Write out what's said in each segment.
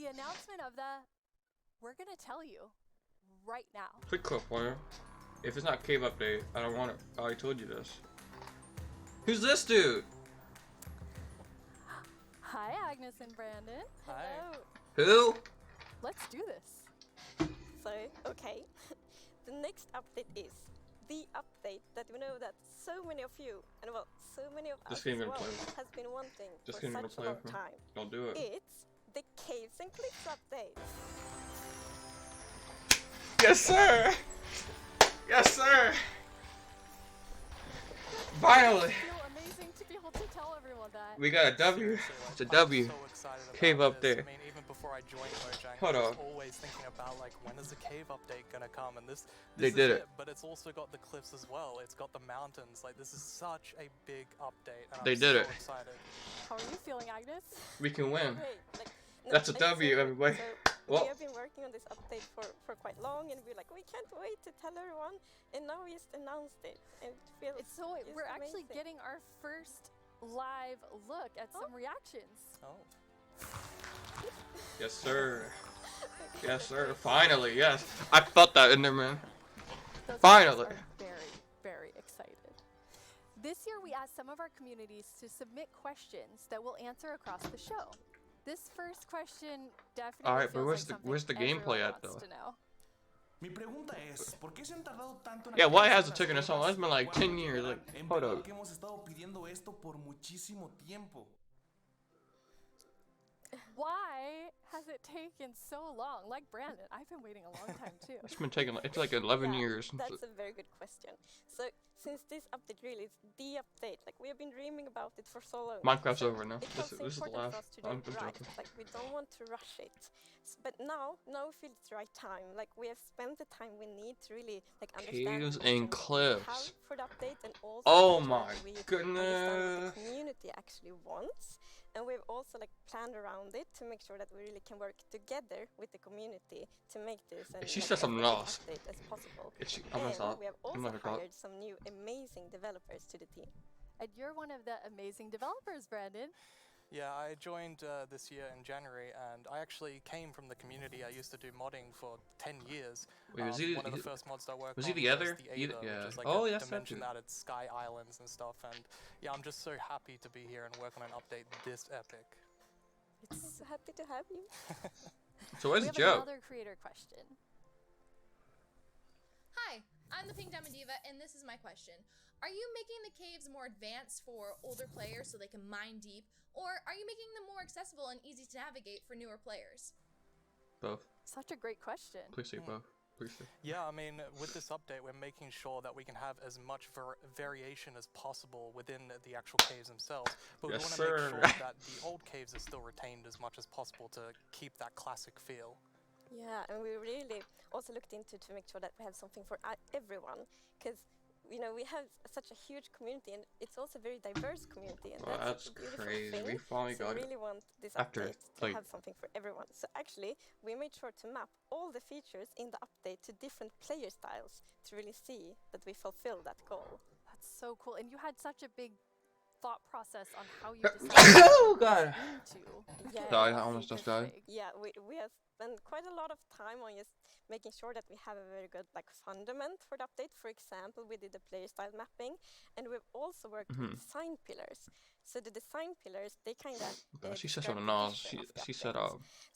the announcement of the, we're gonna tell you right now. Quick cliffhanger. If it's not cave update, I don't want it. I already told you this. Who's this dude? Hi, Agnes and Brandon. Hi. Hello. Who? Let's do this. So, okay, the next update is the update that we know that so many of you, and well, so many of us as well, has been wanting for such a long time. Don't do it. It's the Caves and Cliffs update. Yes, sir! Yes, sir! Finally! It's so amazing to be able to tell everyone that. We got a W. It's a W. Cave up there. I mean, even before I joined Mojang, Hold I was on. always thinking about like when is the cave update gonna come, and this They is did it. But it's also got the cliffs as well. It's got the mountains. Like this is such a big update. And They I'm did so it. excited. How are you feeling, Agnes? We can win. Great. Like, no, That's a like, W, so- everybody. So Well- we have been working on this update for quite long, and we're like, we can't wait to tell everyone, and now we just announced it, and it feels It's so it's we're actually amazing. getting our first live look at some reactions. Oh. Yes, sir. Yes, sir. Finally, yes. I felt that in there, man. Those Finally. guys are very, very excited. This year we asked some of our communities to submit questions that we'll answer across the show. This first question definitely Alright, but feels where's like the- something where's the gameplay everyone at, wants though? to know. Mi pregunta es, ¿por qué se han tardado tanto en Yeah, why actualizar has it las taken us so long? cosas It's been like cuando 10 years. llegarán? Like, En hold verdad up. que hemos estado pidiendo esto por muchísimo tiempo. Why has it taken so long? Like Brandon, I've been waiting a long time too. It's been taking, it's like 11 Yeah, years. That's a very good question. So, since this update really is the update, like we have been dreaming about it for so long. Minecraft's so over now. It This was is the important last. for us to do I'm it right. joking. Like we don't want to rush it. But now we feel it's the right time. Like we have spent the time we need to really like understand Caves what and we cliffs. have for the update, and also Oh make sure my that we understand what goodness. the community actually wants. And we've also like planned around it to make sure that we really can work together with the community to make this and She like, said something as good else. update as possible. I'm gonna And stop. we have I'm also not gonna hired some new amazing developers to the team. And you're one of the amazing developers, Brandon. Yeah, I joined this year in January, and I actually came from the community. I used to do modding for 10 years. Wait, was he- one of the he- first mods I worked was on he the other? was the Aether, Yeah. which is like Oh, a yes, that dimension dude. that it's sky islands and stuff. And yeah, I'm just so happy to be here and work on an update this epic. I'm so happy to have you. So where's We have Joe? another creator question. Hi, I'm the Pink Diamond Diva, and this is my question. Are you making the caves more advanced for older players so they can mine deep, or are you making them more accessible and easy to navigate for newer players? Both. Such a great question. Please say both. Please say. Yeah, I mean, with this update, we're making sure that we can have as much variation as possible within the actual caves themselves. But Yes, we want to make sir. sure that the old caves are still retained as much as possible to keep that classic feel. Yeah, and we really also looked into to make sure that we have something for everyone, because you know we have such a huge community, and it's also a very diverse community, and Well, that's that's such a beautiful crazy. thing. We finally So got we it. really want this After, update to like- have something for everyone. So actually, we made sure to map all the features in the update to different player styles to really see that we fulfill that goal. That's so cool. And you had such a big thought process on how you decided Oh, God. into. Yeah. Sorry, I almost just died. config. Yeah, we have spent quite a lot of time on just making sure that we have a very good like fundament for the update. For example, we did the player style mapping, and we've also worked with design pillars. So the design pillars, they kind of She said something else. She said,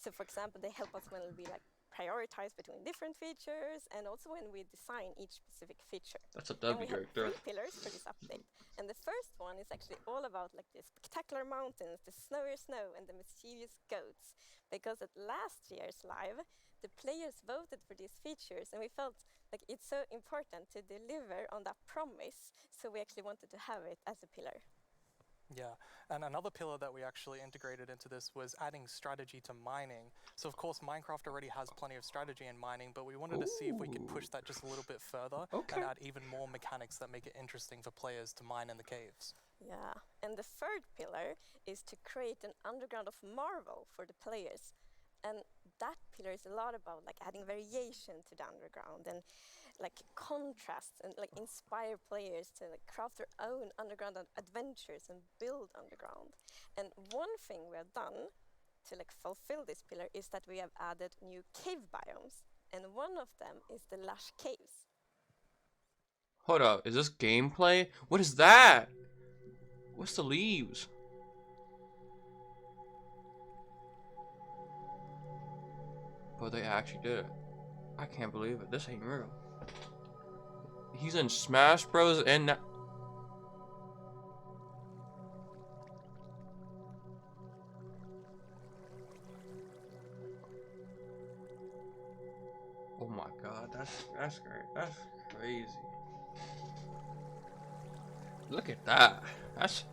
So for example, they help us when we like prioritize between different features, and also when we design each specific feature. that's a And we W have right there. 3 pillars for this update. And the first one is actually all about like the spectacular mountains, the snowier snow, and the mischievous goats. Because at last year's live, the players voted for these features, and we felt like it's so important to deliver on that promise. So we actually wanted to have it as a pillar. Yeah, and another pillar that we actually integrated into this was adding strategy to mining. So of course Minecraft already has plenty of strategy in mining, but we wanted to see if we could push that just a little bit further Okay. and add even more mechanics that make it interesting for players to mine in the caves. Yeah, and the third pillar is to create an underground of marvel for the players. And that pillar is a lot about like adding variation to the underground and like contrasts, and like inspire players to like craft their own underground adventures and build underground. And one thing we have done to like fulfill this pillar is that we have added new cave biomes, and one of them is the lush caves. Hold up, is this gameplay? What is that? What's the leaves? But they actually did it. I can't believe it. This ain't real. He's in Smash Bros. And oh my god, that's great. That's crazy. Look at that. That's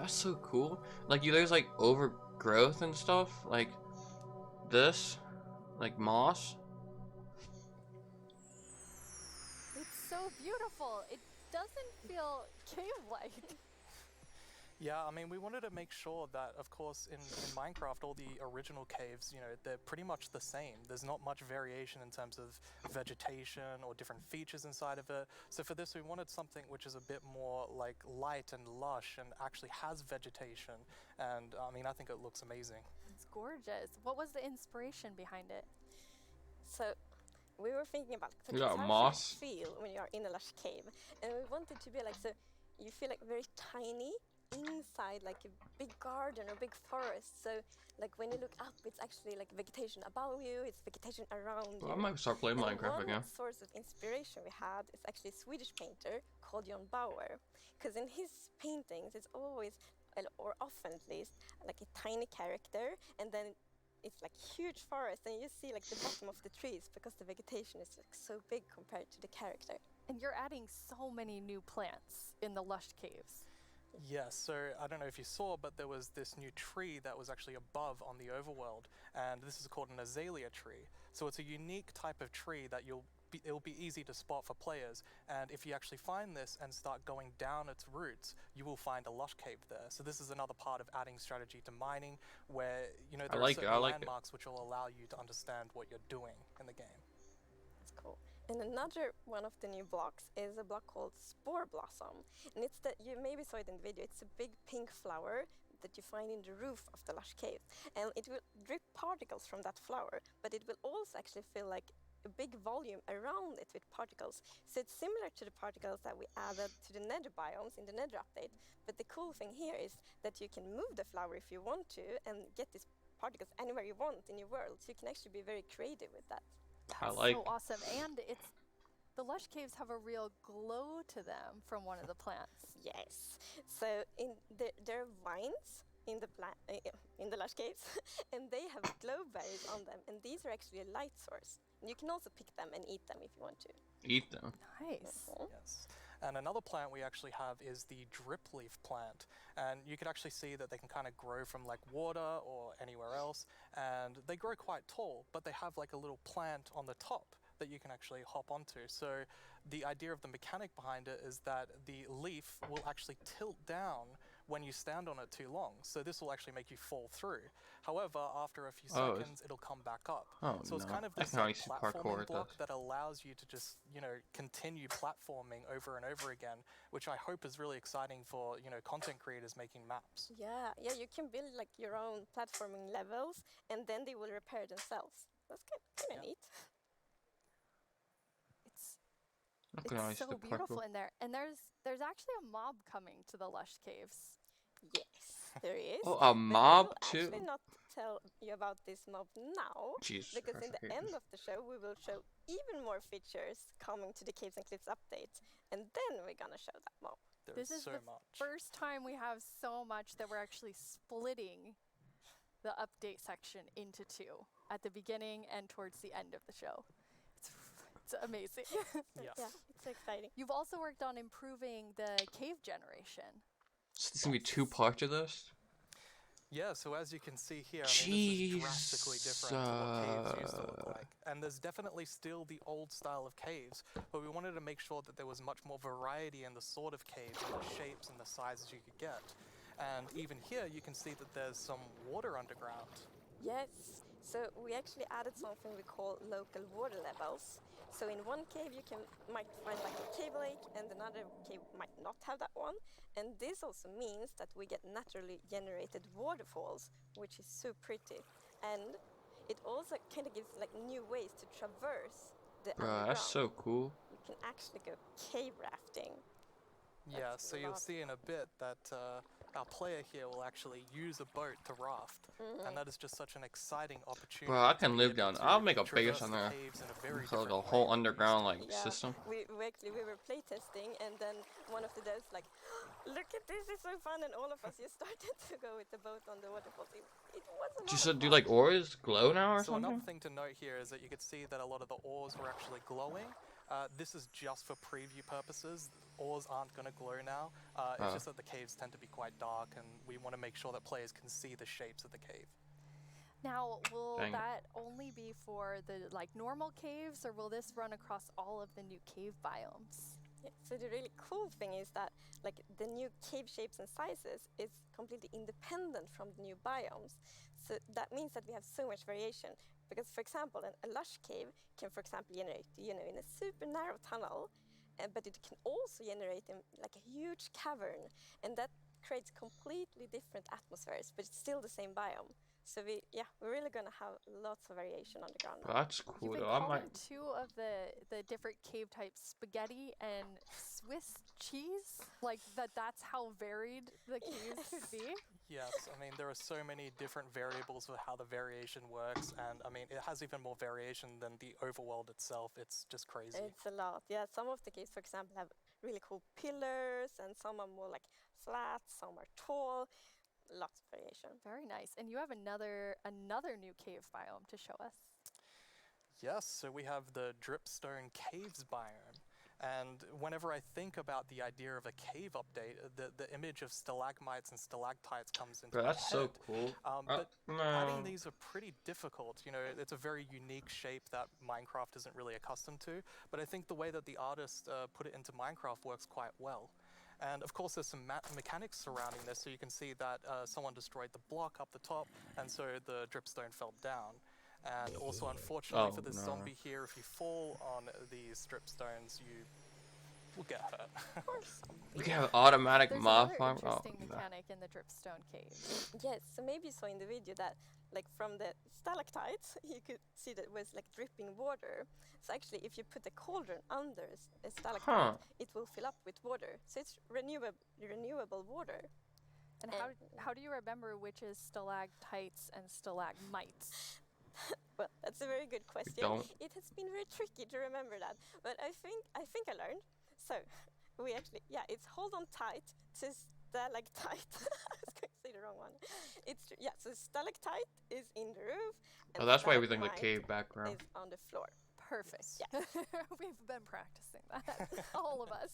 so cool. Like there's like overgrowth and stuff like this, like moss. It's so beautiful. It doesn't feel cave-like. Yeah, I mean, we wanted to make sure that, of course, in Minecraft, all the original caves, you know, they're pretty much the same. There's not much variation in terms of vegetation or different features inside of it. So for this, we wanted something which is a bit more like light and lush and actually has vegetation. And I mean, I think it looks amazing. It's gorgeous. What was the inspiration behind it? So we were thinking about You got how moss? should you feel when you're in a lush cave, and we wanted to be like, so you feel like very tiny inside like a big garden or big forest. So like when you look up, it's actually like vegetation above you, it's vegetation around Well, I you. might start playing And Minecraft one again. source of inspiration we had is actually a Swedish painter called John Bauer, because in his paintings it's always, or often at least, like a tiny character, and then it's like huge forest, and you see like the bottom of the trees because the vegetation is like so big compared to the character. And you're adding so many new plants in the lush caves. Yes, so I don't know if you saw, but there was this new tree that was actually above on the overworld, and this is called an azalea tree. So it's a unique type of tree that it'll be easy to spot for players, and if you actually find this and start going down its roots, you will find a lush cave there. So this is another part of adding strategy to mining, where there are certain landmarks which will allow you to understand what you're doing in the game. That's cool. And another one of the new blocks is a block called Spore Blossom. And it's that, you maybe saw it in the video, it's a big pink flower that you find in the roof of the lush cave. And it will drip particles from that flower, but it will also actually feel like a big volume around it with particles. So it's similar to the particles that we added to the nether biomes in the nether update. But the cool thing here is that you can move the flower if you want to and get these particles anywhere you want in your world. So you can actually be very creative with that. That's so awesome. And the lush caves have a real glow to them from one of the plants. Yes. So there are vines in the lush caves, and they have glow berries on them, and these are actually a light source. And you can also pick them and eat them if you want to. Eat them. Nice. Yes. And another plant we actually have is the drip leaf plant. And you can actually see that they can kind of grow from like water or anywhere else. And they grow quite tall, but they have like a little plant on the top that you can actually hop onto. So the idea of the mechanic behind it is that the leaf will actually tilt down when you stand on it too long. So this will actually make you fall through. However, after a few seconds, it'll come back up. So it's kind of this platforming block that allows you to just, continue platforming over and over again, which I hope is really exciting for, content creators making maps. Yeah, you can build like your own platforming levels, and then they will repair themselves. That's kind of neat. It's so beautiful in there. And there's actually a mob coming to the lush caves. Yes, there is. Oh, a mob too? I will actually not tell you about this mob now, because in the end of the show we will show even more features coming to the Caves and Cliffs update, and then we're gonna show that mob. This is the first time we have so much that we're actually splitting the update section into two, at the beginning and towards the end of the show. It's amazing. Yeah, it's exciting. You've also worked on improving the cave generation. So there's gonna be two parts of this? Yeah, so as you can see here, this is drastically different to what caves used to look like. And there's definitely still the old style of caves, but we wanted to make sure that there was much more variety in the sort of caves and the shapes and the sizes you could get. And even here, you can see that there's some water underground. Yes, so we actually added something we call local water levels. So in one cave you might find like a cave lake, and another cave might not have that one. And this also means that we get naturally generated waterfalls, which is so pretty. And it also kind of gives like new ways to traverse the Bro, underground. that's so cool. You can actually go cave rafting. Yeah, That's so you'll lovely. see in a bit that our player here will actually use a boat to raft, and that is just such an exciting opportunity. Bro, I to can be live able down. to I'll make a traverse base on the there. caves in a very So like a different whole way than we underground used to. like Yeah, system. we were playtesting, and then one of the devs like, look at this, it's so fun, and all of us just started to go with the boat on the waterfalls. It was a lot Just of do fun. like ores glow now or So something? another thing to note here is that you could see that a lot of the ores were actually glowing. This is just for preview purposes. Ores aren't going to glow now. It's just that the caves tend to be quite dark, and we want to make sure that players can see the shapes of the cave. Now, will Dang it. that only be for the like normal caves, or will this run across all of the new cave biomes? Yeah, so the really cool thing is that like the new cave shapes and sizes is completely independent from the new biomes. So that means that we have so much variation. Because for example, a lush cave can, for example, generate, in a super narrow tunnel, but it can also generate in like a huge cavern, and that creates completely different atmospheres, but it's still the same biome. So we're really gonna have lots of variation on the ground. Bro, that's You've cool been though. I calling might. two of the different cave types spaghetti and Swiss cheese, like that's how varied the caves could be. Yes, I mean, there are so many different variables of how the variation works, and I mean, it has even more variation than the overworld itself. It's just crazy. It's a lot. Yeah, some of the caves, for example, have really cool pillars, and some are more like flat, some are tall. Lots of variation. Very nice. And you have another new cave biome to show us. Yes, so we have the Dripstone Caves biome. And whenever I think about the idea of a cave update, the image of stalagmites and stalactites comes into Bro, my that's so head. cool. But No. adding these are pretty difficult. You know, it's a very unique shape that Minecraft isn't really accustomed to. But I think the way that the artist put it into Minecraft works quite well. And of course, there's some mechanics surrounding this. So you can see that someone destroyed the block up the top, and so the dripstone fell down. And also, unfortunately for this no. zombie here, if you fall on these dripstones, you will get hurt. Of course. We can have automatic There's mob another farm. interesting no. mechanic in the Dripstone Caves. Yes, so maybe you saw in the video that like from the stalactites, you could see that it was like dripping water. So actually, if you put a cauldron under a stalactite, it will fill up with water. So it's renewable water. And how do you remember which is stalactites and stalagmites? Well, that's a very good question. don't. It has been very tricky to remember that, but I think I learned. So we actually, it's hold on tight to stalactite. I was going to say the wrong one. So stalactite is in the roof. And Oh, that's why everything the stalagmite cave background. is on the floor. Perfect. Yeah. We've been practicing that, all of us.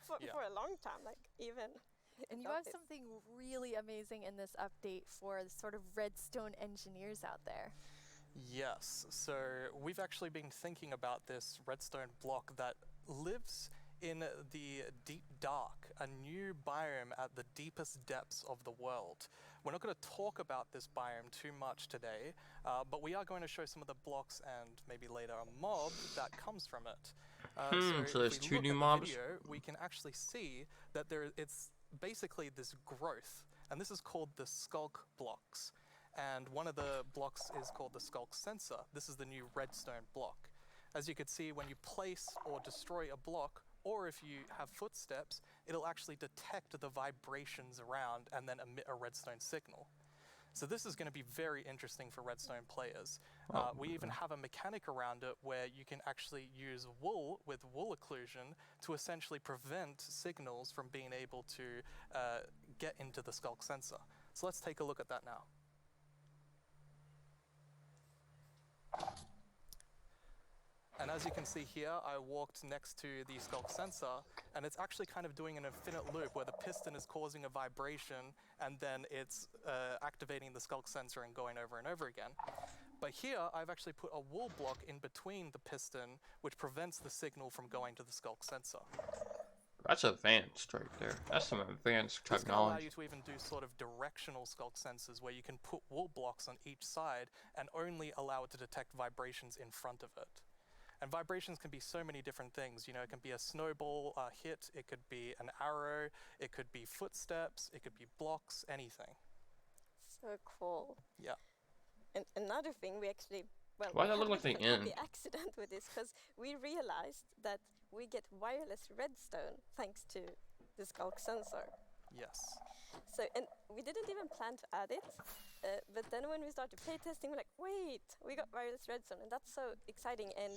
For a long time, like even. And you have something really amazing in this update for the sort of redstone engineers out there. Yes, so we've actually been thinking about this redstone block that lives in the deep dark, a new biome at the deepest depths of the world. We're not going to talk about this biome too much today, but we are going to show some of the blocks and maybe later a mob that comes from it. So there's if we two look new at the mobs? video, we can actually see that it's basically this growth, and this is called the Skulk Blocks. And one of the blocks is called the Skulk Sensor. This is the new redstone block. As you can see, when you place or destroy a block, or if you have footsteps, it'll actually detect the vibrations around and then emit a redstone signal. So this is going to be very interesting for redstone players. We even have a mechanic around it where you can actually use wool with wool occlusion to essentially prevent signals from being able to get into the Skulk sensor. So let's take a look at that now. And as you can see here, I walked next to the Skulk sensor, and it's actually kind of doing an infinite loop where the piston is causing a vibration, and then it's activating the Skulk sensor and going over and over again. But here, I've actually put a wool block in between the piston, which prevents the signal from going to the Skulk sensor. That's advanced right there. That's some advanced This can allow technology. you to even do sort of directional Skulk sensors where you can put wool blocks on each side and only allow it to detect vibrations in front of it. And vibrations can be so many different things. You know, it can be a snowball hit, it could be an arrow, it could be footsteps, it could be blocks, anything. So cool. Yeah. And another thing we actually, well, Why we does that look had like they a happy end? accident with this because we realized that we get wireless redstone thanks to the Skulk sensor. Yes. So, and we didn't even plan to add it, but then when we started playtesting, we're like, wait, we got wireless redstone, and that's so exciting. And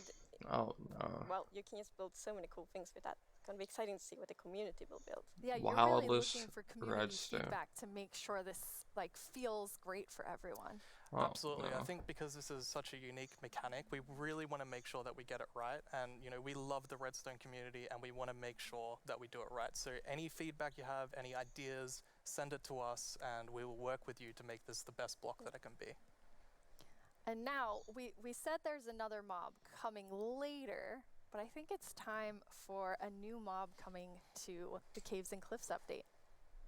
Oh no. well, you can just build so many cool things with that. It's gonna be exciting to see what the community will build. Yeah, you're really Wireless looking for community redstone. feedback to make sure this like feels great for everyone. Oh, Absolutely. no. I think because this is such a unique mechanic, we really want to make sure that we get it right. And, you know, we love the redstone community and we want to make sure that we do it right. So any feedback you have, any ideas, send it to us and we will work with you to make this the best block that it can be. And now we said there's another mob coming later, but I think it's time for a new mob coming to the Caves and Cliffs update.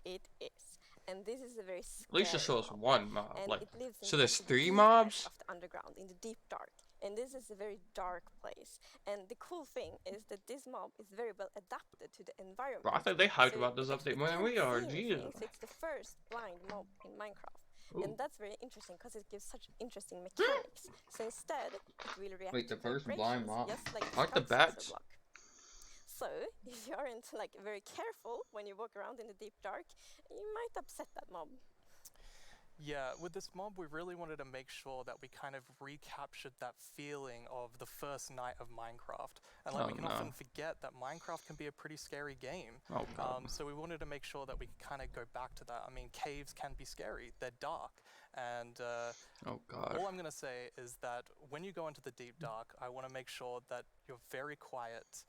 It is. And this is a very At least just show scary us mob. one mob. And Like, it lives in so there's such the 3 deepest mobs? of the underground, in the deep dark. And this is a very dark place. And the cool thing is that this mob is very well adapted to the environment. Bro, I thought they hyped So about this it update actually more than can't we are. see Jesus. anything, so it's the first blind mob in Minecraft. Ooh. And that's very interesting because it gives such interesting mechanics. So instead, it will react Wait, the to first blind vibrations, mob. just like Aren't the Skulk sensor bats? block. So if you aren't like very careful when you walk around in the deep dark, you might upset that mob. Yeah, with this mob, we really wanted to make sure that we kind of recaptured that feeling of the first night of Minecraft. And like Oh, we can no. often forget that Minecraft can be a pretty scary game. Oh god. So we wanted to make sure that we could kind of go back to that. I mean, caves can be scary. They're dark. And Oh god. all I'm going to say is that when you go into the deep dark, I want to make sure that you're very quiet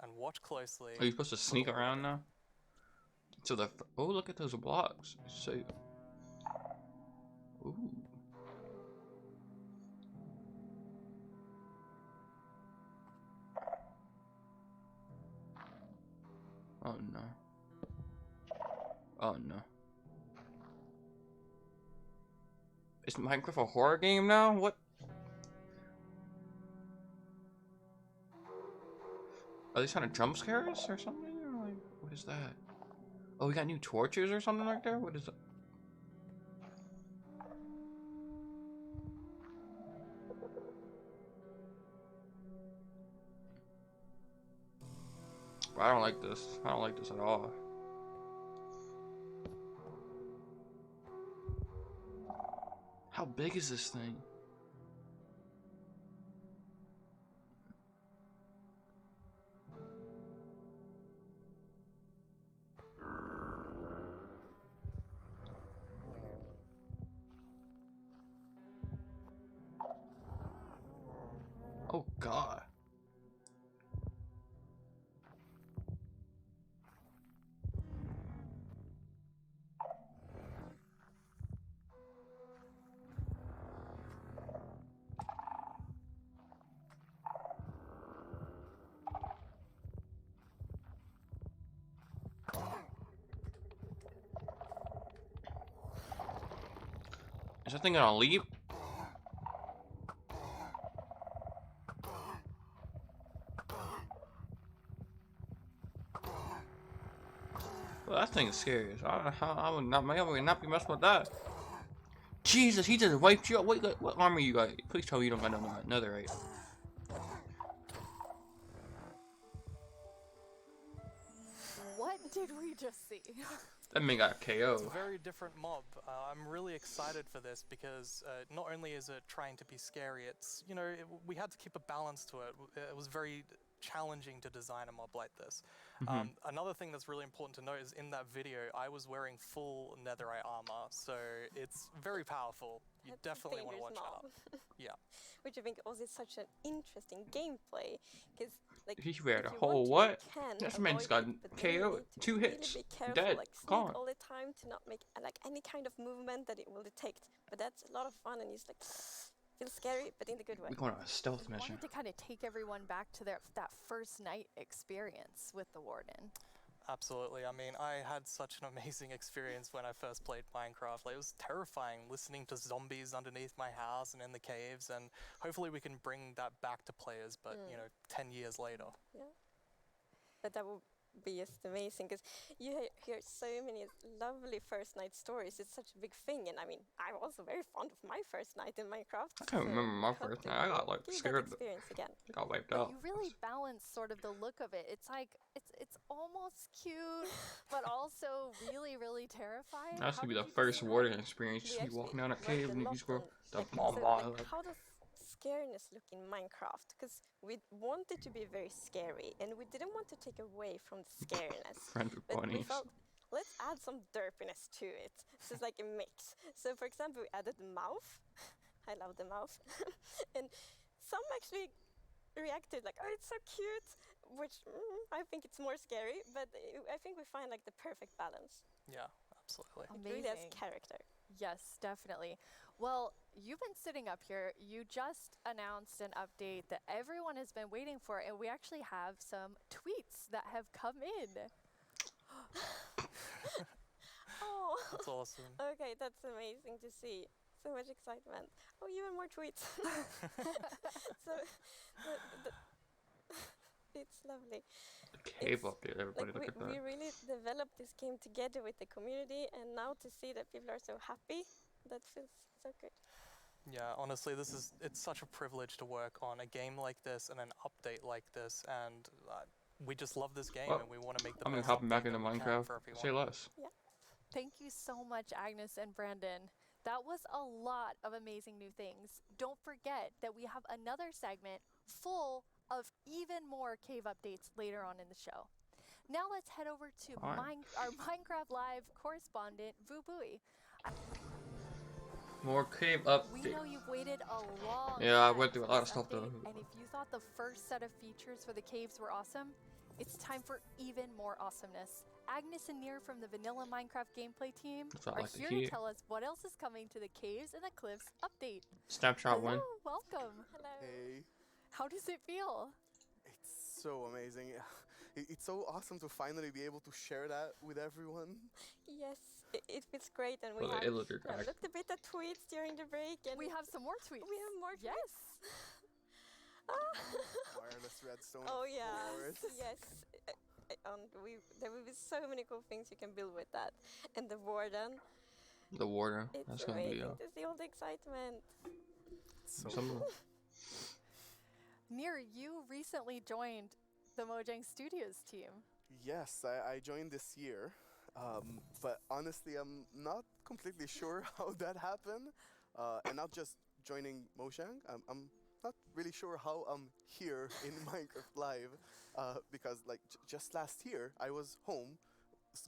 and watch closely. Are you supposed to sneak around now? So the oh, look at those blocks. So ooh. Oh no. Oh no. Is Minecraft a horror game now? What? Are they trying to jump scare us or something? Or like, what is that? Oh, we got new torches or something like that? What is that? I don't like this. I don't like this at all. How big is this thing? Oh god. Is that thing gonna leap? Well, that thing's scary. I would not be messing with that. Jesus, he just wiped you out. What armor you got? Please tell me you don't got another right. What did we just see? That man got It's KO. a very different mob. I'm really excited for this because not only is it trying to be scary, it's, you know, we had to keep a balance to it. It was very challenging to design a mob like this. Another thing that's really important to note is in that video, I was wearing full netherite armor, so it's very powerful. You That's a definitely want to watch dangerous out. mob. Yeah. Which I think also is such an interesting gameplay, because like He wear if the you whole want to, what? you can This man's avoid got it, but then you KO, need to 2 really hits, be careful, dead, like sneak gone. all the time to not make like any kind of movement that it will detect. But that's a lot of fun, and it's like feels scary, but in the good way. We're going on a stealth We mission. wanted to kind of take everyone back to that first night experience with the warden. Absolutely. I mean, I had such an amazing experience when I first played Minecraft. Like, it was terrifying listening to zombies underneath my house and in the caves, and hopefully we can bring that back to players, but, you know, 10 years later. Yeah. But that would be just amazing because you hear so many lovely first night stories. It's such a big thing, and I mean, I'm also very fond of my first night in Minecraft. I can't remember my hope first to night. I got like give that scared. experience again. I got wiped But out. you really balance sort of the look of it. It's like it's almost cute, but also really, really terrifying. That's How gonna be did the you first describe warden it? experience. We Just be actually walking down a worked cave a and you lot just go, on, the like, mom, so, mom, like, how does Scariness look in Minecraft? Because we wanted to be very scary, and we didn't want to take away from the scariness. friends with But we bunnies. felt, let's add some derpiness to it. So it's like a mix. So for example, we added the mouth. I love the mouth. And some actually reacted like, oh, it's so cute, which I think it's more scary, but I think we find like the perfect balance. Yeah, absolutely. It really has Amazing. character. Yes, definitely. Well, you've been sitting up here. You just announced an update that everyone has been waiting for, and we actually have some tweets that have come in. Oh, That's awesome. okay, that's amazing to see. So much excitement. Oh, even more tweets. So it's lovely. The cave It's up there, everybody Like look at we that. really developed this game together with the community, and now to see that people are so happy, that feels so good. Yeah, honestly, it's such a privilege to work on a game like this and an update like this, and we just love this game Well, and we want to make the I'm best hopping back update into that we can Minecraft. for everyone. Say less. Thank you so much, Agnes and Brandon. That was a lot of amazing new things. Don't forget that we have another segment full of even more cave updates later on in the show. Now let's head over to Alright. our Minecraft Live correspondent, Vubui. More cave We update. know you've waited a long Yeah, I time went through a for lot of this stuff, though. update, and if you thought the first set of features for the caves were awesome, it's time for even more awesomeness. Agnes and Nir from the Vanilla Minecraft gameplay team That's what I are like to here hear. to tell us what else is coming to the caves and the cliffs update. Snapshot one. Hello, welcome. Hello. Hey, How does it feel? it's so amazing. It's so awesome to finally be able to share that with everyone. Yes, it feels great, and we For the have illager crack. looked a bit at tweets during the break, and We have some more tweets. we have more tweets. Yes. Wireless redstone. Oh of yeah, course. yes. There will be so many cool things you can build with that, and the warden. The warden. It's That's gonna be amazing to see all the excitement. So some. Nir, you recently joined the Mojang Studios team. yes, I joined this year, but honestly, I'm not completely sure how that happened, and not just joining Mojang. I'm not really sure how I'm here in Minecraft Live, because like just last year I was home,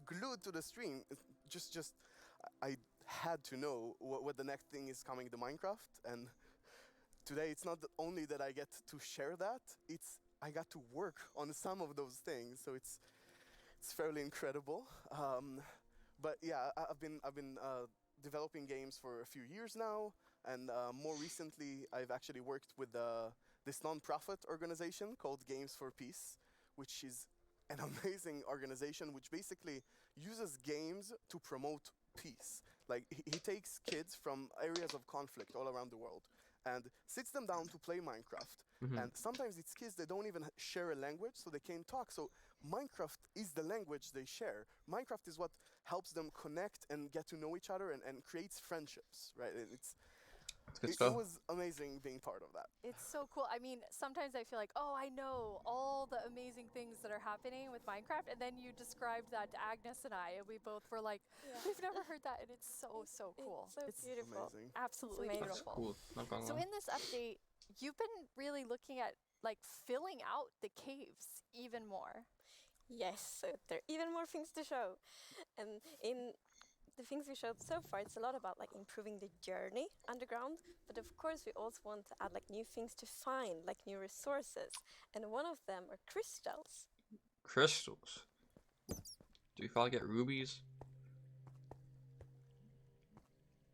glued to the stream. I had to know what the next thing is coming to Minecraft, and today it's not only that I get to share that, it's I got to work on some of those things, so it's fairly incredible. But yeah, I've been developing games for a few years now, and more recently I've actually worked with this non-profit organization called Games for Peace, which is an amazing organization which basically uses games to promote peace. Like he takes kids from areas of conflict all around the world and sits them down to play Minecraft. And sometimes it's kids that don't even share a language, so they can't talk. So Minecraft is the language they share. Minecraft is what helps them connect and get to know each other and creates friendships, right? Good It stuff. was amazing being part of that. It's so cool. I mean, sometimes I feel like, oh, I know all the amazing things that are happening with Minecraft, and then you described that to Agnes and I, and we both were like, we've never heard that, and it's so cool. It's so beautiful. Amazing. Absolutely amazing. That's beautiful. cool. Not gonna So lie. in this update, you've been really looking at like filling out the caves even more. Yes, so there are even more things to show. And in the things we showed so far, it's a lot about like improving the journey underground. But of course, we also want to add like new things to find, like new resources. And one of them are crystals. Crystals. Do we finally get rubies?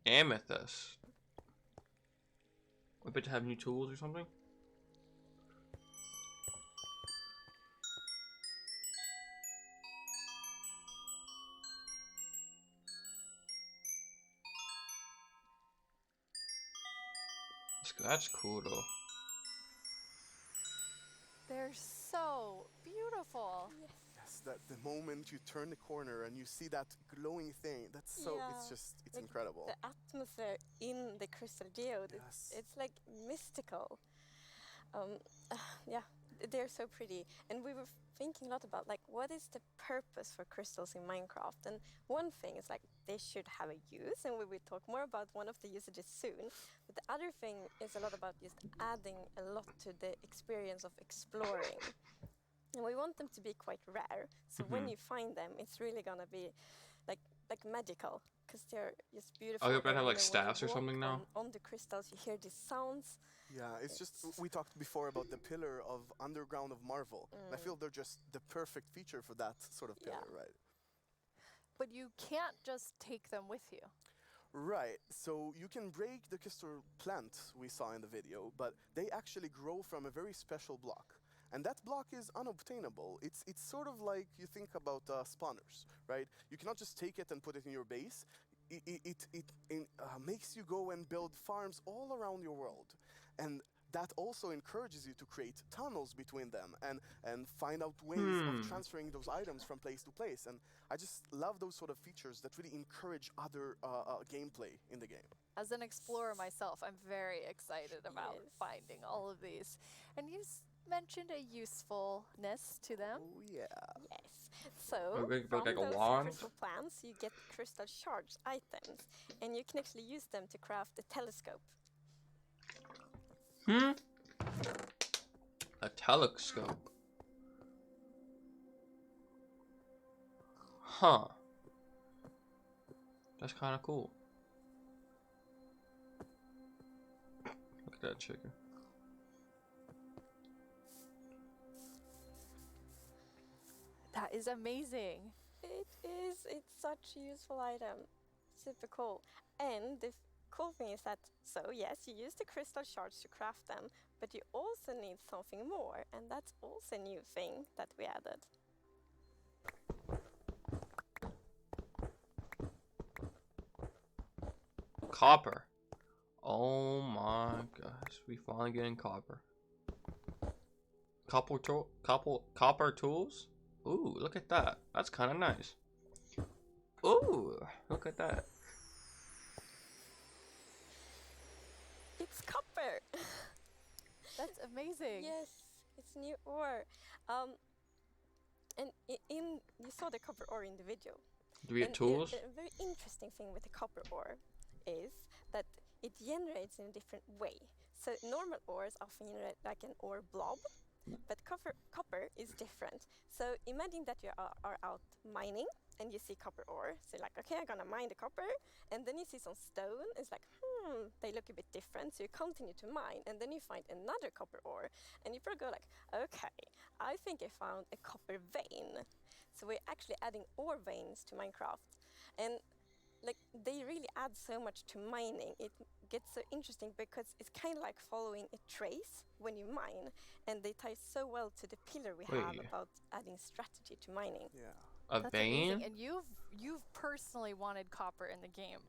Amethyst. I bet to have new tools or something. That's cool though. They're so beautiful. Yes, that the moment you turn the corner and you see that glowing thing, that's so, it's Yeah. just, it's Like, incredible. The atmosphere in the crystal geode, Yes. it's like mystical. Um, yeah, they're so pretty. And we were thinking a lot about like what is the purpose for crystals in Minecraft? And one thing is like they should have a use, and we will talk more about one of the usages soon. But the other thing is a lot about just adding a lot to the experience of exploring. And we want them to be quite rare. So when you find them, it's really gonna be like magical because they're just beautiful. Oh, you better and, have, like, when you staffs or walk something now? on the crystals, you hear these sounds. Yeah, it's just, we talked before about the pillar of underground of Marvel. And I feel they're just the perfect feature for that sort of pillar, Yeah. right? But you can't just take them with you. Right, so you can break the crystal plant we saw in the video, but they actually grow from a very special block. And that block is unobtainable. It's sort of like you think about spawners, right? You cannot just take it and put it in your base. It makes you go and build farms all around your world. And that also encourages you to create tunnels between them and find out ways of transferring those items from place to place. And I just love those sort of features that really encourage other gameplay in the game. As an explorer myself, I'm very excited about Yes. finding all of these. And you mentioned a usefulness to them. Oh yeah. Yes. So Or we could from build, like, a those wand? crystal plants, you get crystal shards items, and you can actually use them to craft a telescope. A telescope. Huh. That's kind of cool. Look at that chicken. That is amazing. It is. It's such a useful item. Super cool. And the cool thing is that, so yes, you use the crystal shards to craft them, but you also need something more, and that's also a new thing that we added. Copper. Oh my gosh, we finally getting copper. Copper tools? Ooh, look at that. That's kind of nice. Ooh, look at that. It's copper! That's amazing. Yes, it's new ore. And you saw the copper ore in the video. Do we have And tools? The very interesting thing with the copper ore is that it generates in a different way. So normal ores often generate like an ore blob, but copper is different. So imagine that you are out mining and you see copper ore. So you're like, okay, I'm gonna mine the copper, and then you see some stone. It's like, they look a bit different. So you continue to mine, and then you find another copper ore, and you probably go like, okay, I think I found a copper vein. So we're actually adding ore veins to Minecraft, and like they really add so much to mining. It gets so interesting because it's kind of like following a trace when you mine, and they tie so well to the pillar we have Wait. about adding strategy to mining. Yeah. A That's vein? amazing. And you've personally wanted copper in the game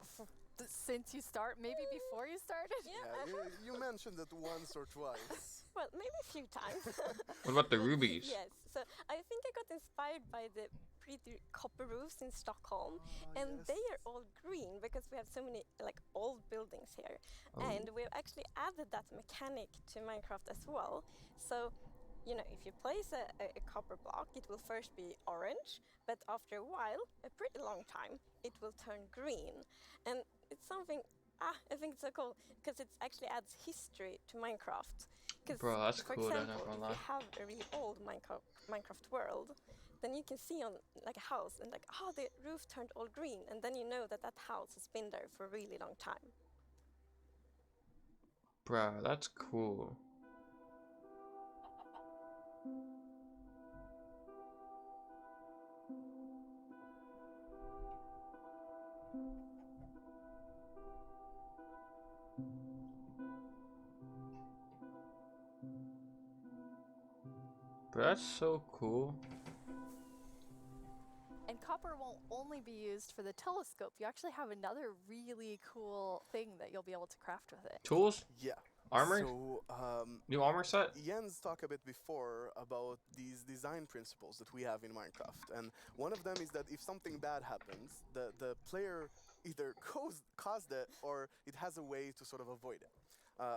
since you maybe before you started. Yeah, you mentioned it once or twice. Well, maybe a few times. What about the rubies? Yes. So I think I got inspired by the pretty copper roofs in Stockholm, and yes. they are all green because we have so many like old buildings here, Oh. and we've actually added that mechanic to Minecraft as well. So, you know, if you place a copper block, it will first be orange, but after a while, a pretty long time, it will turn green, and it's something. I think it's so cool because it actually adds history to Minecraft. 'Cause, Bro, that's for cool, that's example, not gonna if you lie. have a really old Minecraft world, then you can see on like a house and like, oh, the roof turned all green, and then you know that that house has been there for a really long time. Bro, that's cool. But that's so cool. And copper won't only be used for the telescope. You actually have another really cool thing that you'll be able to craft with it. Tools? Yeah. Armor? So, New armor set? Jens talked a bit before about these design principles that we have in Minecraft, and one of them is that if something bad happens, the player either caused it or it has a way to sort of avoid it.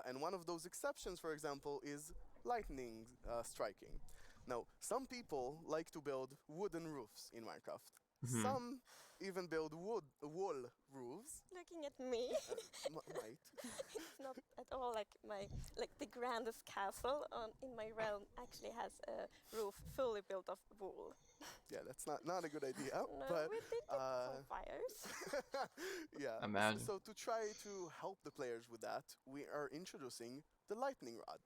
And one of those exceptions, for example, is lightning striking. Now, some people like to build wooden roofs in Minecraft. Some even build wall roofs. Looking at me, Right. it's not at all like the grandest castle in my realm actually has a roof fully built of wool. Yeah, that's not a good idea. No, but we did get some fires. yeah. Imagine. So to try to help the players with that, we are introducing the lightning rod.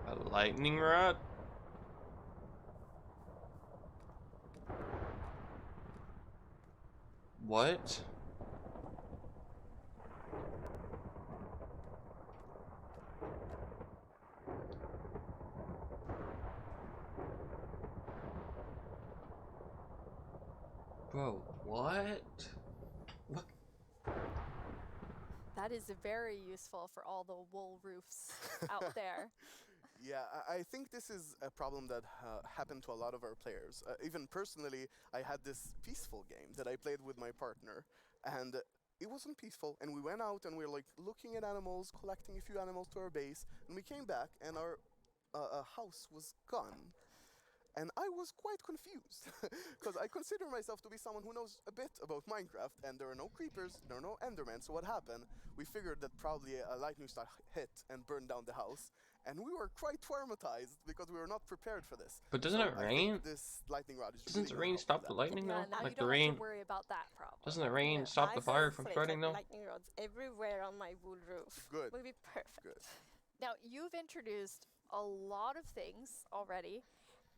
A lightning rod? What? Bro, what? What? That is very useful for all the wool roofs out there. Yeah, I think this is a problem that happened to a lot of our players. Even personally, I had this peaceful game that I played with my partner, and it wasn't peaceful. And we went out and we were like looking at animals, collecting a few animals to our base, and we came back and our house was gone. And I was quite confused because I consider myself to be someone who knows a bit about Minecraft, and there are no creepers, there are no Endermen. So what happened? We figured that probably a lightning strike hit and burned down the house, and we were quite traumatized because we were not prepared for this. But doesn't So it I think rain? this lightning rod is Doesn't the really gonna rain help stop with the that. lightning Yeah, though? now Like you the don't rain. have to worry about that problem. Doesn't the rain No, stop I the fire from place, spreading like, though? lightning rods everywhere on my wool roof. Good. Will be perfect. Good. Now, you've introduced a lot of things already,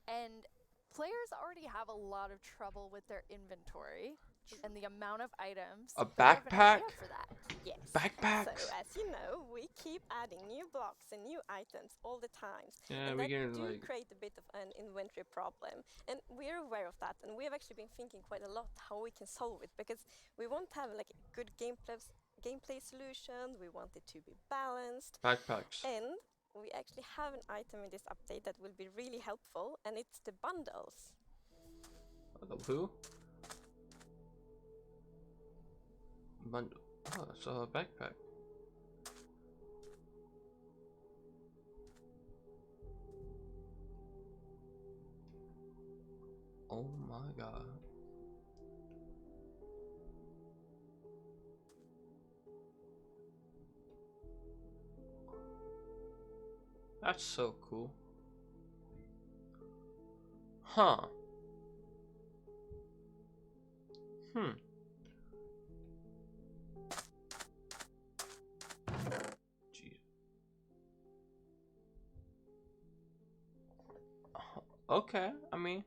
and players already have a lot of trouble with their inventory and the amount of items. A but I have an idea backpack? for that. Yes. Backpacks? So as you know, we keep adding new blocks and new items all the time. Yeah, and we that can do like. create a bit of an inventory problem. And we're aware of that, and we have actually been thinking quite a lot how we can solve it, because we want to have like a good gameplay solution. We want it to be balanced. Backpacks. And we actually have an item in this update that will be really helpful, and it's the bundles. The who? Bundle. Oh, it's a backpack. Oh my god. That's so cool. Huh. Jeez. Okay, I mean.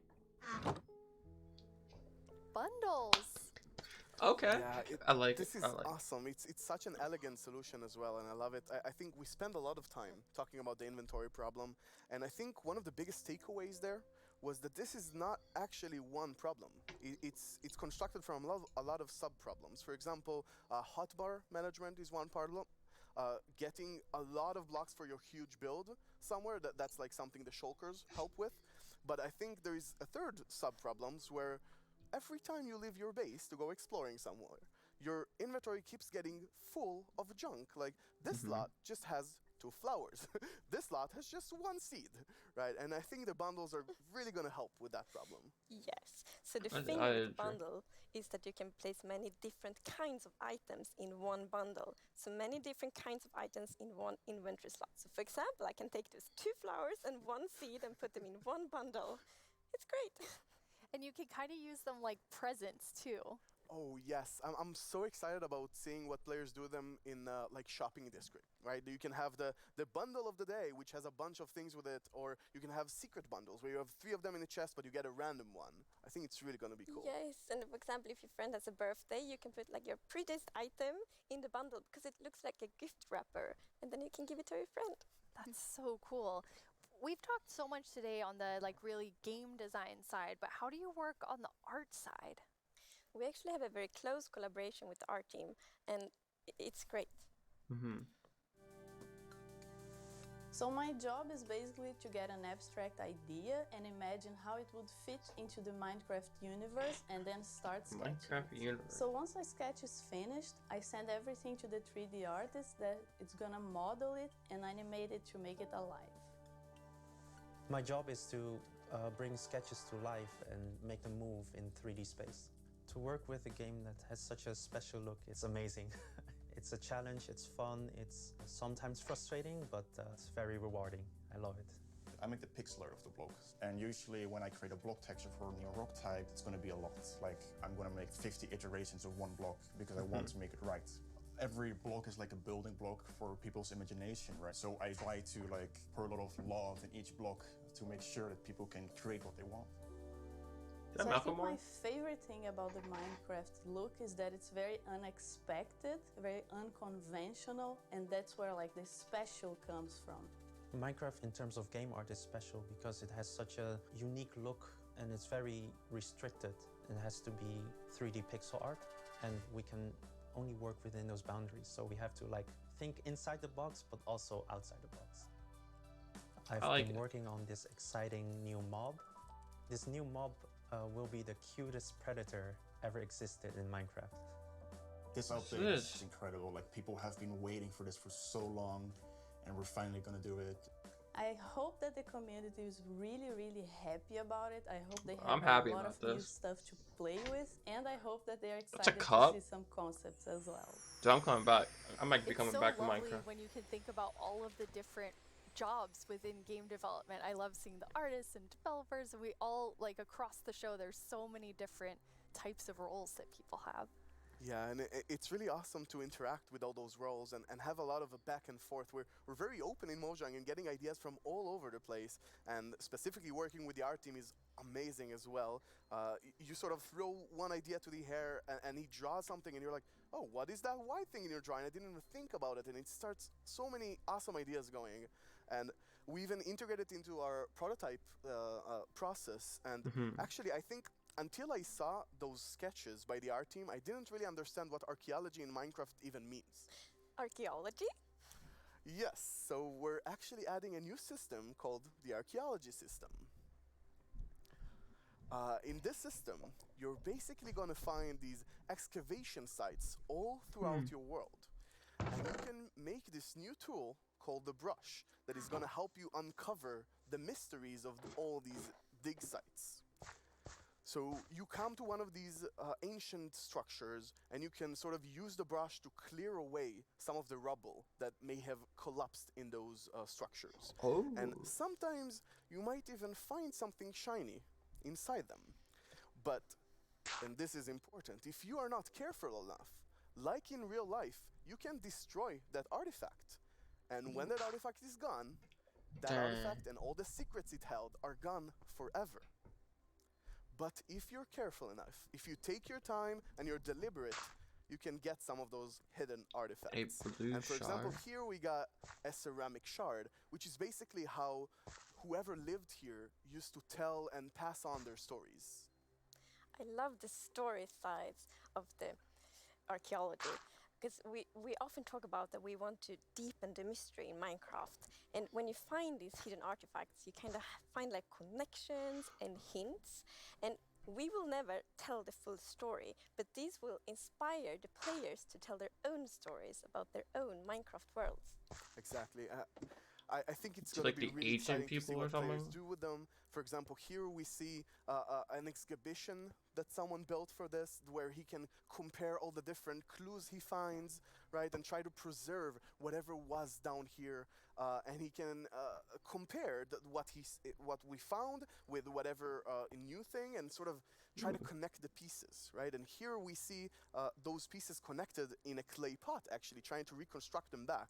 Bundles. Okay. Yeah, I like this it. is I like it. awesome. It's such an elegant solution as well, and I love it. I think we spend a lot of time talking about the inventory problem, and I think one of the biggest takeaways there was that this is not actually one problem. It's constructed from a lot of sub problems. For example, hotbar management is one problem. Getting a lot of blocks for your huge build somewhere, that's like something the shulkers help with. But I think there is a third sub problems where every time you leave your base to go exploring somewhere, your inventory keeps getting full of junk. Like this lot just has 2 flowers. This lot has just 1 seed, right? And I think the bundles are really going to help with that problem. Yes. So the I thing agree. with the bundle is that you can place many different kinds of items in one bundle. So many different kinds of items in one inventory slot. So for example, I can take those 2 flowers and 1 seed and put them in one bundle. It's great. And you can kind of use them like presents too. Oh yes, I'm so excited about seeing what players do them in like shopping district, right? You can have the bundle of the day, which has a bunch of things with it, or you can have secret bundles where you have 3 of them in a chest, but you get a random one. I think it's really gonna be cool. Yes, and for example, if your friend has a birthday, you can put like your prettiest item in the bundle because it looks like a gift wrapper, and then you can give it to your friend. That's so cool. We've talked so much today on the like really game design side, but how do you work on the art side? We actually have a very close collaboration with the art team, and it's great. So my job is basically to get an abstract idea and imagine how it would fit into the Minecraft universe and then start sketching Minecraft it. universe. So once my sketch is finished, I send everything to the 3D artist that it's gonna model it and animate it to make it alive. My job is to bring sketches to life and make them move in 3D space. To work with a game that has such a special look, it's amazing. It's a challenge, it's fun, it's sometimes frustrating, but it's very rewarding. I love it. I make the pixel art of the block, and usually when I create a block texture for a new rock type, it's going to be a lot. Like, I'm going to make 50 iterations of one block because I want to make it right. Every block is like a building block for people's imagination, right? So I try to like pour a lot of love in each block to make sure that people can create what they want. So I think my favorite thing about the Minecraft look is that it's very unexpected, very unconventional, and that's where like the special comes from. Minecraft in terms of game art is special because it has such a unique look and it's very restricted. It has to be 3D pixel art and we can only work within those boundaries. So we have to like think inside the box but also outside the box. I've been working on this exciting new mob. This new mob will be the cutest predator ever existed in Minecraft. This update is incredible. Like, people have been waiting for this for so long, and we're finally gonna do it. I hope that the community is really happy about it. I hope they I'm have happy a lot about of new this. stuff to play with, and I hope that they're That's a excited to cup? see some concepts as well. Dude, I'm coming back. I might be It's coming so back to lovely Minecraft. when you can think about all of the different jobs within game development. I love seeing the artists and developers, and we all, like, across the show, there's so many different types of roles that people have. Yeah, and it's really awesome to interact with all those roles and have a lot of a back and forth. We're very open in Mojang and getting ideas from all over the place, and specifically working with the art team is amazing as well. You sort of throw one idea to the air and he draws something and you're like, oh, what is that white thing in your drawing? I didn't even think about it, and it starts so many awesome ideas going. And we even integrated into our prototype process, and actually I think until I saw those sketches by the art team, I didn't really understand what archaeology in Minecraft even means. Archaeology? Yes, so we're actually adding a new system called the Archaeology system. In this system, you're basically going to find these excavation sites all throughout your world. And you can make this new tool called the brush that is going to help you uncover the mysteries of all these dig sites. So you come to one of these ancient structures and you can sort of use the brush to clear away some of the rubble that may have collapsed in those structures. Oh. And sometimes you might even find something shiny inside them. But, and this is important, if you are not careful enough, like in real life, you can destroy that artifact. And when that artifact is gone, that artifact and all the secrets it held are gone forever. But if you're careful enough, if you take your time and you're deliberate, you can get some of those hidden artifacts. A blue And for example, shard. here we got a ceramic shard, which is basically how whoever lived here used to tell and pass on their stories. I love the story sides of the archaeology, because we often talk about that we want to deepen the mystery in Minecraft. And when you find these hidden artifacts, you kind of find like connections and hints. And we will never tell the full story, but these will inspire the players to tell their own stories about their own Minecraft worlds. Exactly. I think it's So going like to be the really ancient exciting to see people or what players something? do with them. For example, here we see an exhibition that someone built for this, where he can compare all the different clues he finds, right, and try to preserve whatever was down here, and he can compare what we found with whatever new thing, and sort of try to connect the pieces, right? And here we see those pieces connected in a clay pot, actually trying to reconstruct them back.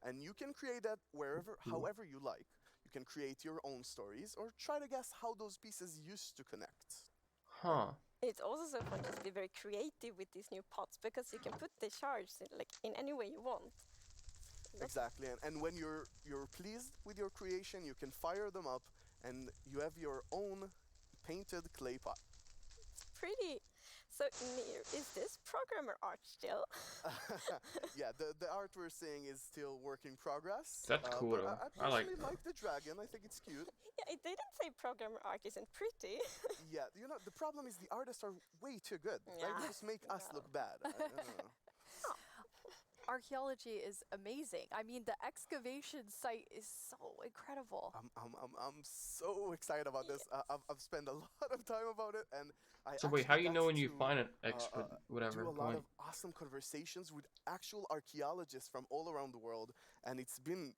And you can create that wherever, however you like. You can create your own stories or try to guess how those pieces used to connect. Huh. It's also so fun to be very creative with these new pots, because you can put the shards in any way you want. Exactly. And when you're pleased with your creation, you can fire them up and you have your own painted clay pot. It's pretty. So, Nir, is this programmer art still? Yeah, the art we're seeing is still work in progress. That's cool but though. I I like personally that. like the dragon. I think it's cute. Yeah, it didn't say programmer art isn't pretty. Yeah, you know, the problem is the artists are way too good. Yeah, They just make us look bad. I don't know. Archaeology is amazing. I mean, the excavation site is so incredible. I'm so excited about this. I've spent a lot of time about it, and I So wait, how actually you know got when you to, find an expert, whatever do a lot point? of awesome conversations with actual archaeologists from all around the world, and it's been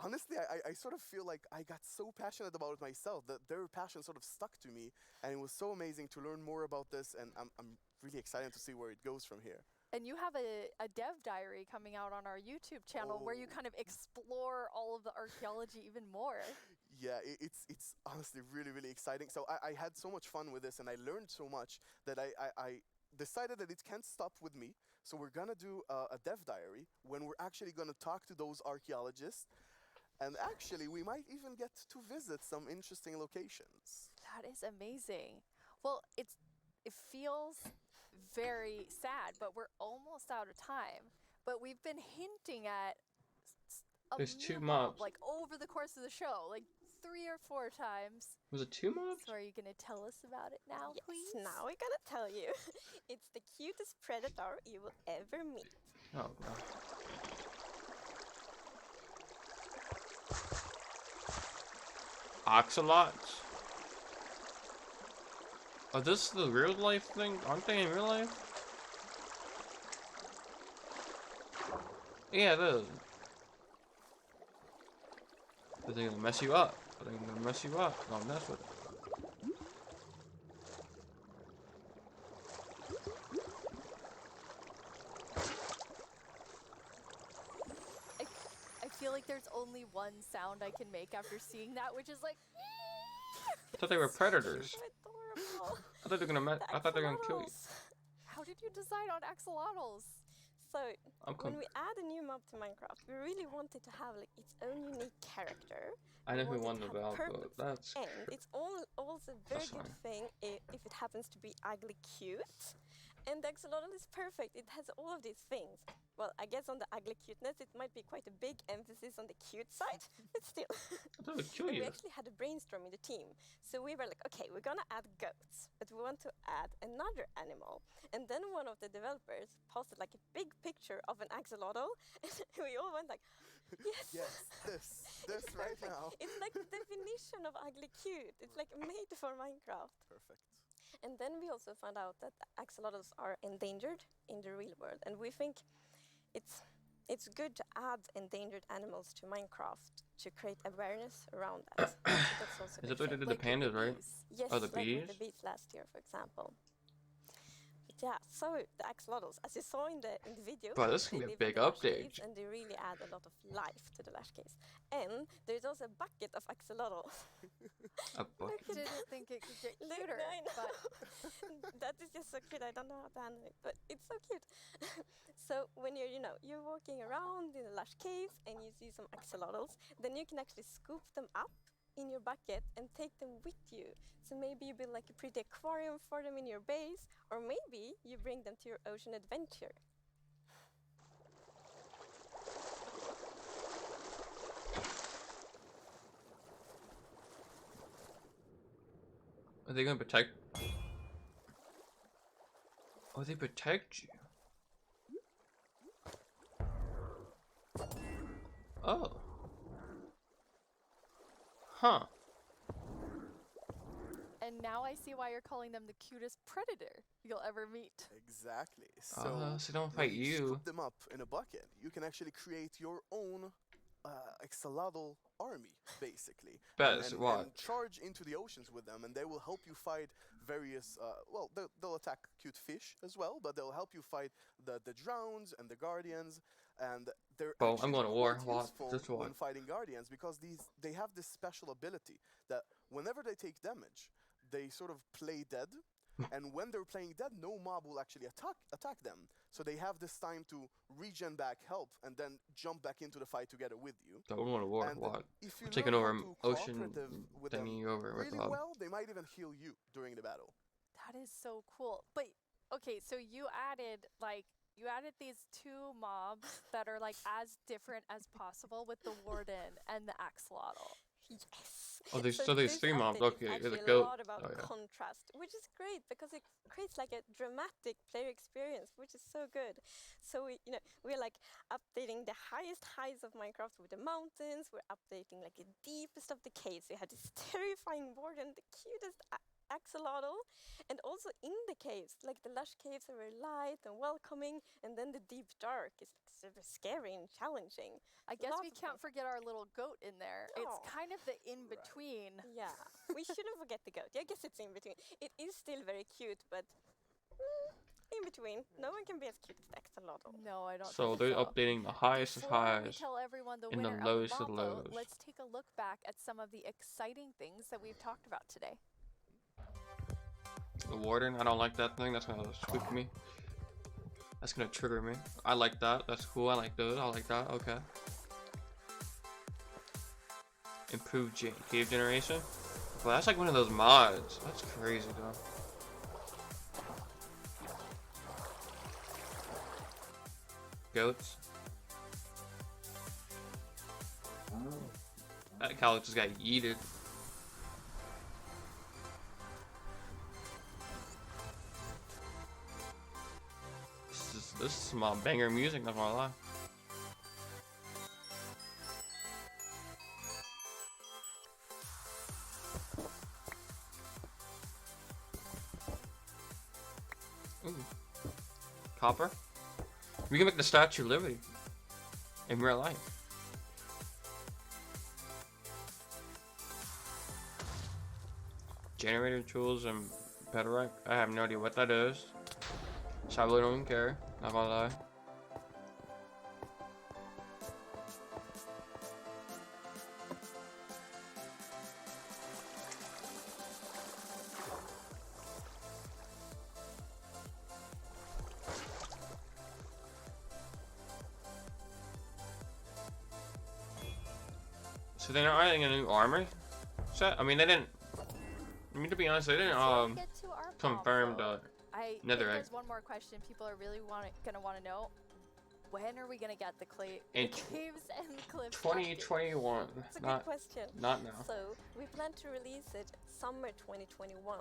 honestly, I sort of feel like I got so passionate about it myself that their passion sort of stuck to me, and it was so amazing to learn more about this, and I'm really excited to see where it goes from here. And you have a dev diary coming out on our YouTube channel where you Oh. kind of explore all of the archaeology even more. Yeah, it's honestly really exciting. So I had so much fun with this, and I learned so much that I decided that it can't stop with me. So we're gonna do a dev diary when we're actually gonna talk to those archaeologists, and actually we might even get to visit some interesting locations. That is amazing. Well, it feels very sad, but we're almost out of time. But we've been hinting at a There's 2 new mobs. like over the course of the show, like 3 or 4 times. Was it 2 mobs? So are you gonna tell us about it now, Yes, please? now we're gonna tell you. It's the cutest predator you will ever meet. Oh no. Axolotls? Are this the real life thing? Aren't they in real life? Yeah, it is. Are they gonna mess you up? Are they gonna mess you up? Don't mess with it. I feel like there's only one sound I can make after seeing that, which is like. I thought they were predators. So adorable. I thought they were gonna I thought they were gonna kill you. Axolotls. How did you decide on axolotls? So, I'm when we add a new mob to Minecraft, we really want it to have like its own unique character. I know who want won it the to have battle, purpose, but that's and it's also a very That's good fine. thing if it happens to be ugly cute. And the axolotl is perfect. It has all of these things. Well, I guess on the ugly cuteness, it might be quite a big emphasis on the cute side, but still. I thought it would kill And we you. actually had a brainstorm in the team. So we were like, okay, we're gonna add goats, but we want to add another animal. And then one of the developers posted like a big picture of an axolotl, and we all went like, yes. Yes, this It's right perfect. now. It's like the definition of ugly cute. It's like made for Minecraft. Perfect. And then we also found out that axolotls are endangered in the real world, and we think it's good to add endangered animals to Minecraft to create awareness around that. So that's also Is good that what they thing. did the pandas, right? bees. Yes, Oh, the like with bees? the bees last year, for example. But yeah, so the axolotls, as you saw in the video, Bro, this can they be a live in big the lush update. caves, and they really add a lot of life to the lush caves. And there's also a bucket of axolotl. A bucket. I didn't think it could get Look, cuter, I know. but That is just so cute. I don't know how to handle it, but it's so cute. So when you're walking around in the lush caves and you see some axolotls, then you can actually scoop them up in your bucket and take them with you. So maybe you build like a pretty aquarium for them in your base, or maybe you bring them to your ocean adventure. Are they gonna protect? Oh, they protect you. Oh. Huh. and now I see why you're calling them the cutest predator you'll ever meet. Exactly. So So don't when fight you you. scoop them up in a bucket, you can actually create your own Exoludo Army, basically. Best, and what? charge into the oceans with them, and they will help you fight various. Well, they'll attack cute fish as well, but they'll help you fight the drowns and the guardians. And they're Bro, I'm actually going to war. quite What? useful Just what? when fighting guardians, because they have this special ability that whenever they take damage, they sort of play dead. And when they're playing dead, no mob will actually attack them. So they have this time to regen back, help, and then jump back into the fight together with you. So we're going to war. And What? if you We're taking learn over how to ocean cooperative with them thingy over with really Bob. well, they might even heal you during the battle. That is so cool. But Okay, so you added these two mobs that are like as different as possible with the warden and the axolotl. Yes. Oh, there's So there's this 3 mobs. update is Okay, actually the a goat. lot about Oh yeah. contrast, which is great because it creates like a dramatic player experience, which is so good. So we're like updating the highest heights of Minecraft with the mountains. We're updating like the deepest of the caves. We had this terrifying warden, the cutest axolotl, and also in the caves, like the lush caves are very light and welcoming, and then the deep dark is like super scary and challenging. I guess Lots we of can't fun. forget our little goat in there. It's Aw. kind of the in-between. Yeah, we shouldn't forget the goat. Yeah, I guess it's in between. It is still very cute, but in between. No one can be as cute as the axolotl. No, I don't So think they're so. updating the highest of Before we highs tell everyone the and the winner lowest of of the mob vote, lows. let's take a look back at some of the exciting things that we've talked about today. The warden, I don't like that thing. That's gonna spook me. That's gonna trigger me. I like that. That's cool. I like those. I like that. Okay. Improved cave generation. Well, that's like one of those mods. That's crazy, though. Goats. That cow just got yeeted. This is some banger music, not gonna lie. Ooh. Copper? We can make the Statue of Liberty in real life. Generator tools and bedrock. I have no idea what that is. So I really don't even care, not gonna lie. So they're not adding a new armor set? I mean, they didn't. I mean, to be honest, they didn't Before we get to our confirm mob the vote, I think netherite. there's one more question people are really gonna want to know. When are we gonna get the In caves and the cliffs update? 2021. It's a Not, good question. not now. So we plan to release it summer 2021.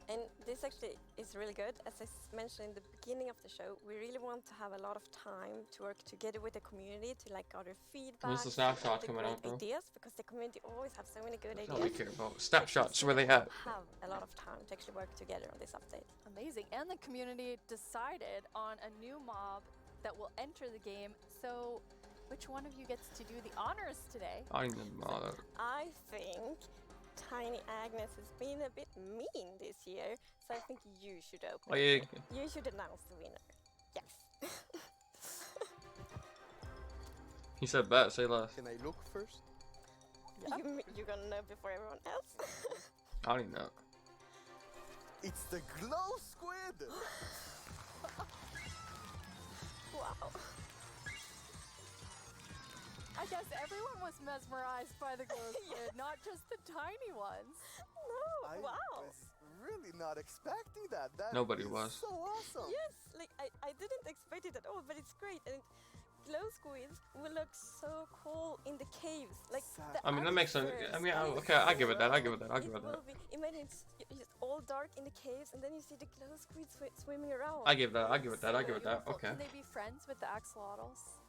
And this actually is really good. As I mentioned in the beginning of the show, we really want to have a lot of time to work together with the community to like gather feedback. When's the snapshot the coming great out, bro? ideas, because the community always have so many good That's all we ideas. care about. Snapshots, where they at? Have a lot of time to actually work together on this update. Amazing. And the community decided on a new mob that will enter the game. So which one of you gets to do the honors today? I don't even know. I think Tiny Agnes has been a bit mean this year, so I think you should open Oh, yeah. it. You should announce the winner. Yes. He said bet, say less. Can I look first? You're gonna know before everyone else. I don't even know. It's the glow squid! Wow. I guess everyone was mesmerized by the glow squid, not just the tiny ones. No, I wow. was really not expecting that. That Nobody is was. so awesome. Yes, like I didn't expect it at all, but it's great. And glow squids will look so cool in the caves. Like the I mean, that makes sense. atmosphere I mean, is okay, I give it that. I give it that. I give It it that. will be. Imagine it's just all dark in the caves, and then you see the glow squids swimming around. I give that. I give it that. I give it that. Beautiful. Okay. Can they be friends with the axolotls?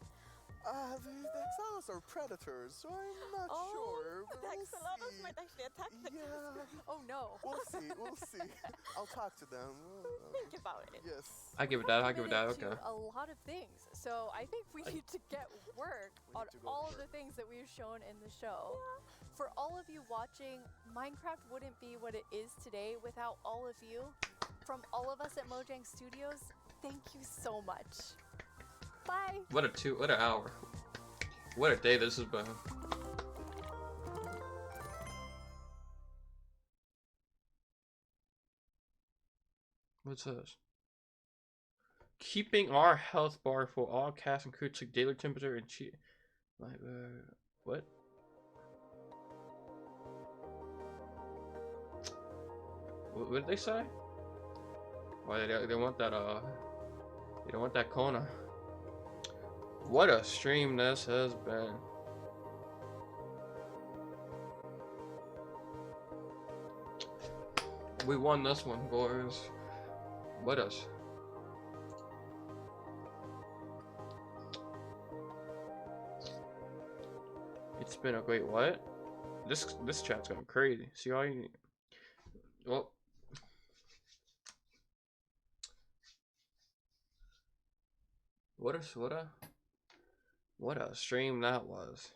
The axolotls are predators, so I'm not sure. The We'll axolotls see. might actually attack the Yeah, Oh no. we'll see. We'll see. I'll talk to them. Think about it. Yes. I give it that. I give it that. Committed Okay. to a lot of things. So I think we need to get work We on need to go all to of the work. things that we've shown in the show. For all of you watching, Minecraft wouldn't be what it is today without all of you. From all of us at Mojang Studios, thank you so much. Bye. What an hour. What a day this has been. What's this? Keeping our health bar for all cast and crew check daily temperature and cheat. Like, what? What did they say? Why they want that they don't want that Kona. What a stream this has been. We won this one, boys. What us? It's been a great what? This chat's going crazy. See all you. Well. What a stream that was.